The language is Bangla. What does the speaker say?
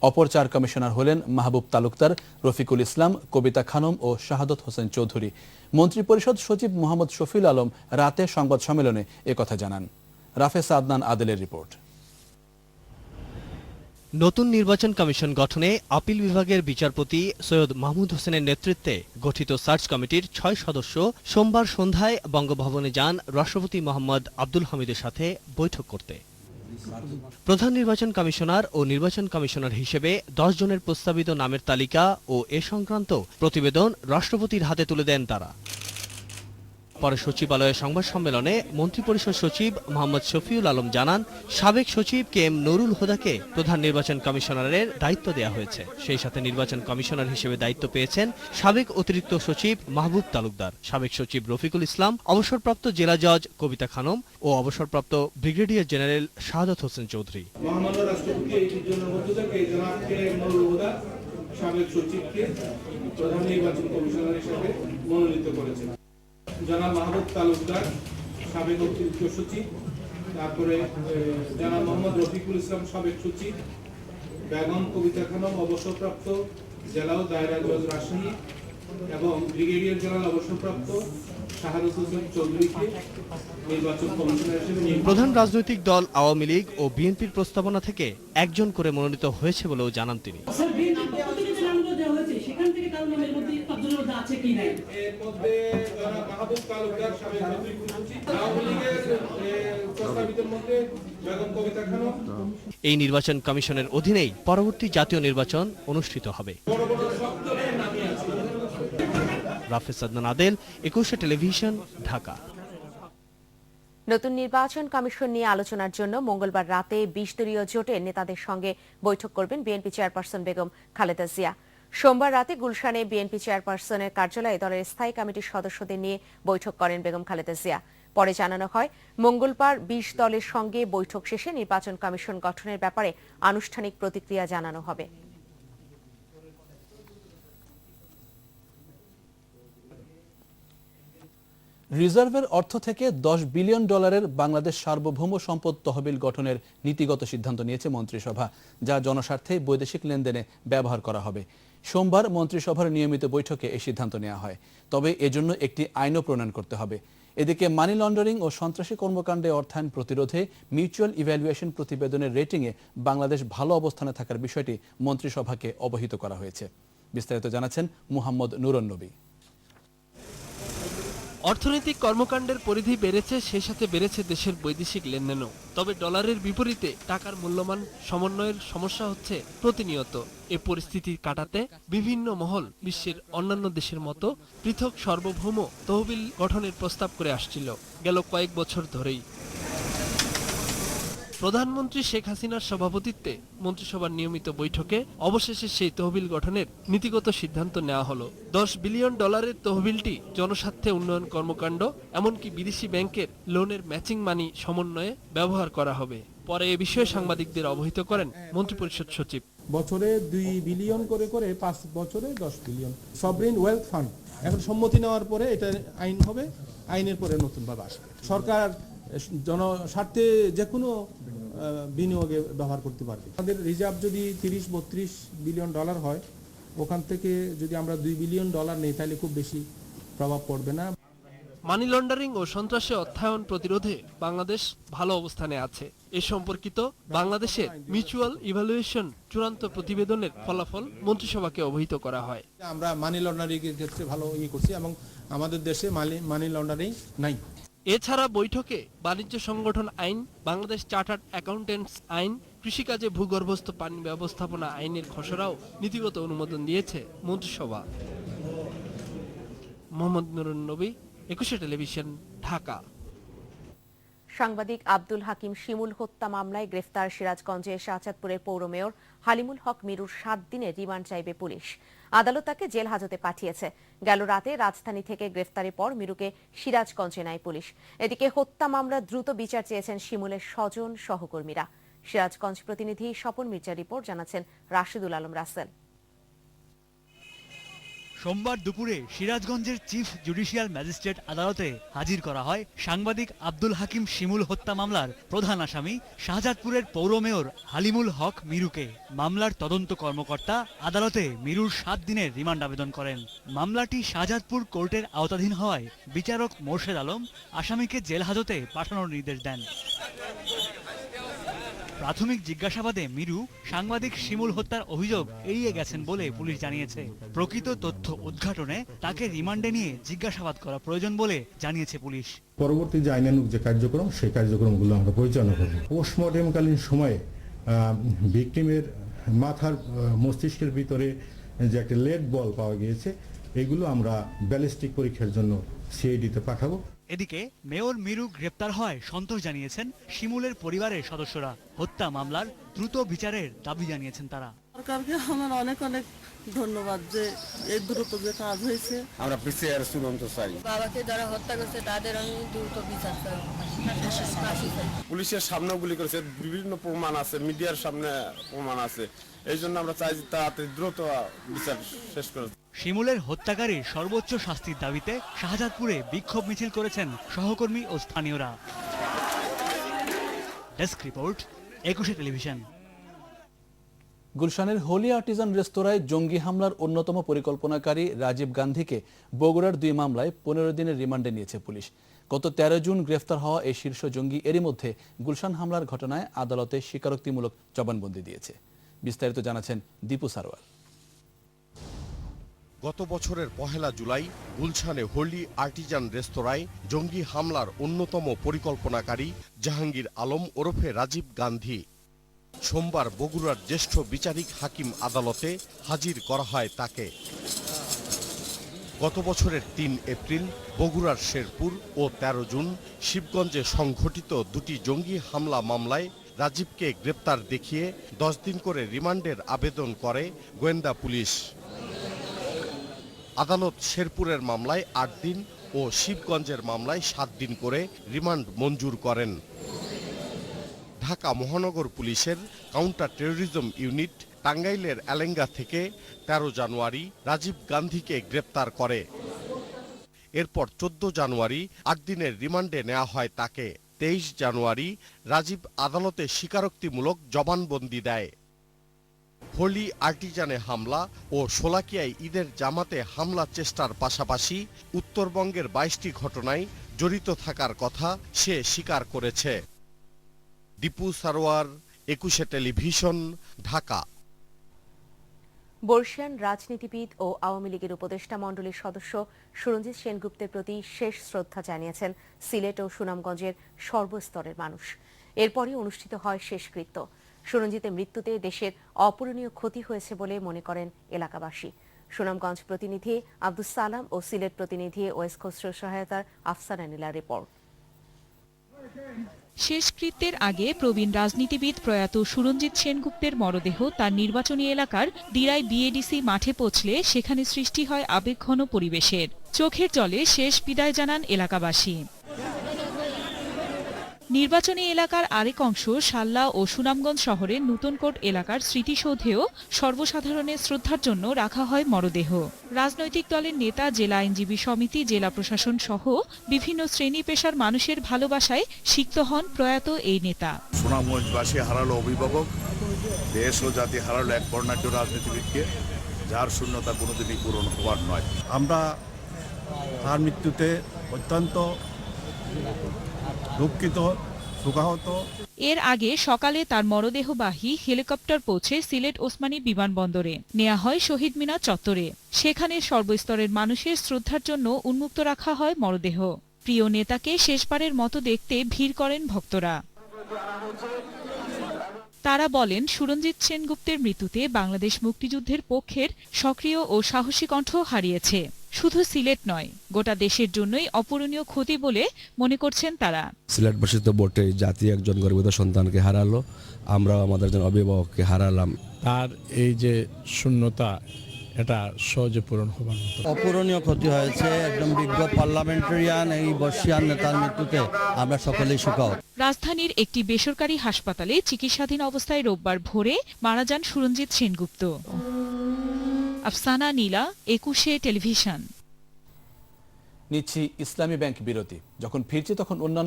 অপর 4 কমিশনার হলেন মাহবুব তালুকদার, রফিকুল ইসলাম, কবিতা খানম ও শাহাদত হোসেন চৌধুরী। মন্ত্রিপরিষদ সচিব মোহাম্মদ শফিউল আলম রাতে সংবাদ সম্মেলনে একথা জানান। রাফেজ আদনান আদেলের রিপোর্ট। নতুন নির্বাচন কমিশন গঠনে আপিল বিভাগের বিচারপতি সৈয়দ মাহমুদ হোসেনের নেতৃত্বে গঠিত সার্চ কমিটির 6 সদস্য সোমবার সন্ধ্যায় বঙ্গভবনে যান রাষ্ট্রপতি মোহাম্মদ আব্দুল হামিদের সাথে বৈঠক করতে। প্রধান নির্বাচন কমিশনার ও নির্বাচন কমিশনার হিসেবে 10 জনের প্রস্তাবিত নামের তালিকা ও এ সংক্রান্ত প্রতিবেদন রাষ্ট্রপতির হাতে তুলে দেন তারা। পরে সচিবালয়ে সংবাদ সম্মেলনে মন্ত্রিপরিষদ সচিব মোহাম্মদ শফিউল আলম জানান, সাবেক সচিব কে এম নুরুল হুদাকে প্রধান নির্বাচন কমিশনারের দায়িত্ব দেওয়া হয়েছে। সেই সাথে নির্বাচন কমিশনার হিসেবে দায়িত্ব পেয়েছেন সাবেক অতিরিক্ত সচিব মাহবুব তালুকদার, সাবেক সচিব রফিকুল ইসলাম, অবসরপ্রাপ্ত জেলা জজ কবিতা খানম ও অবসরপ্রাপ্ত ব্রিগেডিয়ার জেনারেল শাহাদত হোসেন চৌধুরী। সাবেক সচিবকে প্রধান নির্বাচন কমিশনার হিসেবে মনোনীত করেছেন। জনাব মাহবুব তালুকদার সাবেক অতিরিক্ত সচিব, তারপরে জনাব মোহাম্মদ রফিকুল ইসলাম সাবেক সচিব, বেগম কবিতা খানম অবসরপ্রাপ্ত জেলা ও দায়রা জজ রাজশাহী এবং ব্রিগেডিয়ার জেনারেল অবসরপ্রাপ্ত শাহাদত হোসেন চৌধুরীকে নির্বাচন কমিশনার হিসেবে। প্রধান রাজনৈতিক দল আওয়ামী লীগ ও বিএনপির প্রস্তাবনা থেকে একজন করে মনোনীত হয়েছে বলেও জানান তিনি। এই নির্বাচন কমিশনের অধীনেই পরবর্তী জাতীয় নির্বাচন অনুষ্ঠিত হবে। রাফেজ আদনান আদেল, 21 টেলিভিশন, ঢাকা। নতুন নির্বাচন কমিশন নিয়ে আলোচনার জন্য মঙ্গলবার রাতে 20 দলীয় জোটের নেতাদের সঙ্গে বৈঠক করবেন বিএনপি চেয়ারপারসন বেগম খালেদা জিয়া। সোমবার রাতে গুলশানে বিএনপি চেয়ারপারসনের কার্যালয়ে দলের স্থায়ী কমিটির সদস্যদের নিয়ে বৈঠক করেন বেগম খালেদা জিয়া। পরে জানানো হয়, মঙ্গলবার 20 দলের সঙ্গে বৈঠক শেষে নির্বাচন কমিশন গঠনের ব্যাপারে আনুষ্ঠানিক প্রতিক্রিয়া জানানো হবে। রিজার্ভের অর্থ থেকে $10 বিলিয়ন বাংলাদেশ সার্বভৌম সম্পদ তহবিল গঠনের নীতিগত সিদ্ধান্ত নিয়েছে মন্ত্রিসভা, যা জনস্বার্থে বৈদেশিক লেনদেনে ব্যবহার করা হবে। সোমবার মন্ত্রিসভার নিয়মিত বৈঠকে এই সিদ্ধান্ত নেওয়া হয়, তবে এজন্য একটি আইনও প্রণয়ন করতে হবে। এদিকে মানি লন্ডারিং ও সন্ত্রাসী কর্মকাণ্ডে অর্থায়ন প্রতিরোধে মিউচুয়াল ইভ্যালুয়েশন প্রতিবেদনের রেটিংয়ে বাংলাদেশ ভালো অবস্থানে থাকার বিষয়টি মন্ত্রিসভাকে অবহিত করা হয়েছে। বিস্তারিত জানাচ্ছেন মুহাম্মদ নুরুন নবী। অর্থনৈতিক কর্মকাণ্ডের পরিধি বেড়েছে, সেই সাথে বেড়েছে দেশের বৈদেশিক লেনদেনও। তবে ডলারের বিপরীতে টাকার মূল্যমান সমন্বয়ের সমস্যা হচ্ছে প্রতিনিয়ত। এ পরিস্থিতি কাটাতে বিভিন্ন মহল বিশ্বের অন্যান্য দেশের মতো পৃথক সার্বভৌম তহবিল গঠনের প্রস্তাব করে আসছিল গেল কয়েক বছর ধরেই। প্রধানমন্ত্রী শেখ হাসিনার সভাপতিত্বে মন্ত্রিসভার নিয়মিত বৈঠকে অবশেষে সেই তহবিল গঠনের নীতিগত সিদ্ধান্ত নেওয়া হলো। $10 বিলিয়ন তহবিলটি জনস্বার্থে উন্নয়ন কর্মকাণ্ড, এমনকি বিদেশি ব্যাংকের লোনের ম্যাচিং মানি সমন্বয়ে ব্যবহার করা হবে। পরে এ বিষয়ে সাংবাদিকদের অবহিত করেন মন্ত্রিপরিষদ সচিব। বছরে 2 বিলিয়ন করে 5 বছরে 10 বিলিয়ন সভরেন ওয়েলথ ফান্ড। এখন সম্মতি নেওয়ার পরে এটা আইন হবে, আইনের পরে নতুনভাবে আসবে। সরকার জনস্বার্থে যে কোনো বিনিয়োগে ব্যবহার করতে পারবে। আমাদের রিজার্ভ যদি 30-32 বিলিয়ন ডলার হয়, ওখান থেকে যদি আমরা $2 বিলিয়ন নেই, তাহলে খুব বেশি প্রভাব পড়বে না। মানি লন্ডারিং ও সন্ত্রাসী অর্থায়ন প্রতিরোধে বাংলাদেশ ভালো অবস্থানে আছে। এ সম্পর্কিত বাংলাদেশের মিউচুয়াল ইভ্যালুয়েশন চূড়ান্ত প্রতিবেদনের ফলাফল মন্ত্রিসভাকে অবহিত করা হয়। আমরা মানি লন্ডারিং এর ক্ষেত্রে ভালো করছি এবং আমাদের দেশে মানি লন্ডারিং নাই। এছাড়া বৈঠকে বাণিজ্য সংগঠন আইন, বাংলাদেশ চার্টার্ড অ্যাকাউন্টেন্টস আইন, কৃষিকাজে ভূগর্ভস্থ পানি ব্যবস্থাপনা আইনের খসড়াও নীতিগত অনুমোদন দিয়েছে মন্ত্রিসভা। মোহাম্মদ নুরুন নবী, 21 টেলিভিশন, ঢাকা। সাংবাদিক আব্দুল হাকিম শিমুল হত্যা মামলায় গ্রেফতার সিরাজগঞ্জের শাহজাদপুরের পৌর মেয়র হালিমুল হক মিরুর 7 দিনের রিমান্ড চাইবে পুলিশ। আদালত তাকে জেল হাজতে পাঠিয়েছে। গেল রাতে রাজধানী থেকে গ্রেফতারের পর মিরুকে সিরাজগঞ্জে নেয় পুলিশ। এদিকে হত্যা মামলার দ্রুত বিচার চেয়েছেন শিমুলের স্বজন সহকর্মীরা। সিরাজগঞ্জ প্রতিনিধি স্বপন মির্জা রিপোর্ট জানাচ্ছেন রাশিদুল আলম রাসেল। সোমবার দুপুরে সিরাজগঞ্জের চিফ জুডিশিয়াল ম্যাজিস্ট্রেট আদালতে হাজির করা হয় সাংবাদিক আব্দুল হাকিম শিমুল হত্যা মামলার প্রধান আসামি শাহজাদপুরের পৌর মেয়র হালিমুল হক মিরুকে। মামলার তদন্ত কর্মকর্তা আদালতে মিরুর 7 দিনের রিমান্ড আবেদন করেন। মামলাটি শাহজাদপুর কোর্টের আওতাধীন হওয়ায় বিচারক মোর্শেদ আলম আসামিকে জেল হাজতে পাঠানোর নির্দেশ দেন। প্রাথমিক জিজ্ঞাসাবাদে মিরু সাংবাদিক শিমুল হত্যার অভিযোগ এড়িয়ে গেছেন বলে পুলিশ জানিয়েছে। প্রকৃত তথ্য উদ্ঘাটনে তাকে রিমান্ডে নিয়ে জিজ্ঞাসাবাদ করা প্রয়োজন বলে জানিয়েছে পুলিশ। পরবর্তী যে আইনানুগ যে কার্যক্রম সেই কার্যক্রমগুলো আমরা পরিচালনা করব। পোস্টমর্টেমকালীন সময়ে ভিকটিমের মাথার মস্তিষ্কের ভিতরে যে একটা লেড বল পাওয়া গিয়েছে, এগুলো আমরা ব্যালিস্টিক পরীক্ষার জন্য সিআইডিতে পাঠাবো। এদিকে মেয়র মিরু গ্রেপ্তার হয় সন্তোষ জানিয়েছেন শিমুলের পরিবারের সদস্যরা। হত্যা মামলার দ্রুত বিচারের দাবি জানিয়েছেন তারা। সরকারকে আমার অনেক অনেক ধন্যবাদ যে এই দ্রুত যে কাজ হয়েছে। আমরা পিছিয়ে চূড়ান্ত চাই। বাবাকে যারা হত্যা করছে তাদের আমি দ্রুত বিচার চাই। পুলিশের সামনে গুলি করেছে, বিভিন্ন প্রমাণ আছে, মিডিয়ার সামনে প্রমাণ আছে, এই জন্য আমরা চাই যে তাড়াতাড়ি দ্রুত বিচার শেষ করে। শিমুলের হত্যাকারীর সর্বোচ্চ শাস্তির দাবিতে শাহজাদপুরে বিক্ষোভ মিছিল করেছেন সহকর্মী ও স্থানীয়রা। Desk report, 21 television. গুলশানের হোলি আর্টিজান রেস্তোরাঁয় জঙ্গি হামলার অন্যতম পরিকল্পনাকারী রাজীব গান্ধীকে বগুড়ার 2 মামলায় 15 দিনের রিমান্ডে নিয়েছে পুলিশ। গত 13 জুন গ্রেফতার হওয়া এই শীর্ষ জঙ্গি এরই মধ্যে গুলশান হামলার ঘটনায় আদালতে স্বীকারোক্তিমূলক জবানবন্দি দিয়েছে। বিস্তারিত জানাচ্ছেন দীপু সারওয়াল। গত বছরের 1 জুলাই গুলশানে হোলি আর্টিজান রেস্তোরাঁয় জঙ্গি হামলার অন্যতম পরিকল্পনাকারী জাহাঙ্গীর আলম ওরফে রাজীব গান্ধী সোমবার বগুড়ার জ্যেষ্ঠ বিচারিক হাকিম আদালতে হাজির করা হয় তাকে। গত বছরের 3 এপ্রিল বগুড়ার শেরপুর ও 13 জুন শিবগঞ্জে সংঘটিত 2টি জঙ্গি হামলা মামলায় রাজীবকে গ্রেপ্তার দেখিয়ে 10 দিন করে রিমান্ডের আবেদন করে গোয়েন্দা পুলিশ। আদালত শেরপুরের মামলায় 8 দিন ও শিবগঞ্জের মামলায় 7 দিন করে রিমান্ড মঞ্জুর করেন। ঢাকা মহানগর পুলিশের কাউন্টার টেরোরিজম ইউনিট টাঙ্গাইলের এলেঙ্গা থেকে 13 জানুয়ারি রাজীব গান্ধীকে গ্রেপ্তার করে। এরপর 14 জানুয়ারি 8 দিনের রিমান্ডে নেওয়া হয় তাকে। 23 জানুয়ারি রাজীব আদালতে স্বীকারোক্তিমূলক জবানবন্দি দেয়। হোলি আর্টিজানে হামলা ও শোলাকিয়ায় ঈদের জামাতে হামলা চেষ্টার পাশাপাশি উত্তরবঙ্গের 22টি ঘটনায় জড়িত থাকার কথা সে স্বীকার করেছে। দীপু সারোয়ার, 21 টেলিভিশন, ঢাকা। বর্ষিয়ান রাজনীতিবিদ ও আওয়ামী লীগের উপদেষ্টা মণ্ডলীর সদস্য সুরঞ্জিত সেনগুপ্তের প্রতি শেষ শ্রদ্ধা জানিয়েছেন সিলেট ও সুনামগঞ্জের সর্বস্তরের মানুষ। এরপরই অনুষ্ঠিত হয় শেষকৃত্য। সুরঞ্জিতের মৃত্যুতে দেশের অপূরণীয় ক্ষতি হয়েছে বলে মনে করেন এলাকাবাসী। সুনামগঞ্জ প্রতিনিধি আব্দুস সালাম ও সিলেট প্রতিনিধি ওয়েস খসরুর সহায়তার আফসানা নীলার রিপোর্ট। শেষকৃত্যের আগে প্রবীণ রাজনীতিবিদ প্রয়াত সুরঞ্জিত সেনগুপ্তের মরদেহ তার নির্বাচনী এলাকার দিরাই বিএডিসি মাঠে পৌঁছলে সেখানে সৃষ্টি হয় আবেগঘন পরিবেশের। চোখের জলে শেষ বিদায় জানান এলাকাবাসী। নির্বাচনী এলাকার আরেক অংশ সাল্লা ও সুনামগঞ্জ শহরের নূতনকোট এলাকার স্মৃতিসৌধেও সর্বসাধারণের শ্রদ্ধার জন্য রাখা হয় মরদেহ। রাজনৈতিক দলের নেতা, জেলা আইনজীবী সমিতি, জেলা প্রশাসন সহ বিভিন্ন শ্রেণী পেশার মানুষের ভালোবাসায় সিক্ত হন প্রয়াত এই নেতা। সুনামগঞ্জবাসী হারালো অভিভাবক, দেশ ও জাতি হারালো এক বর্ণাঢ্য রাজনীতিবিদকে, যার শূন্যতা কোনোদিনই পূরণ হওয়ার নয়। আমরা তার মৃত্যুতে অত্যন্ত দুঃখিত, শোকাহত। এর আগে সকালে তার মরদেহবাহী হেলিকপ্টার পৌঁছে সিলেট ওসমানী বিমানবন্দরে নেওয়া হয় শহীদ মিনার চত্বরে। সেখানে সর্বস্তরের মানুষের শ্রদ্ধার জন্য উন্মুক্ত রাখা হয় মরদেহ। প্রিয় নেতাকে শেষবারের মতো দেখতে ভিড় করেন ভক্তরা। তারা বলেন, সুরঞ্জিত সেনগুপ্তের মৃত্যুতে বাংলাদেশ মুক্তিযুদ্ধের পক্ষের সক্রিয় ও সাহসী কণ্ঠ হারিয়েছে। শুধু সিলেট নয়, গোটা দেশের জন্যই অপূরণীয় ক্ষতি বলে মনে করছেন তারা। সিলেটবাসী তো বটে, জাতি একজন গর্বিত সন্তানকে হারালো, আমরাও আমাদের একজন অভিভাবককে হারালাম। তার এই যে শূন্যতা, এটা সহজে পূরণ হবার মতো অপূরণীয় ক্ষতি হয়েছে। একদম বিজ্ঞ পার্লামেন্টারিয়ান এই বর্ষিয়ান নেতার মৃত্যুতে আমরা সকলেই শোকাহত। রাজধানীর একটি বেসরকারি হাসপাতালে চিকিৎসাধীন অবস্থায় রোববার ভোরে মারা যান সুরঞ্জিত সেনগুপ্ত। আফসানা নীলা, 21 টেলিভিশন। নিচ্ছি ইসলামী ব্যাংক বিরতি। যখন ফিরছি তখন অন্যান্য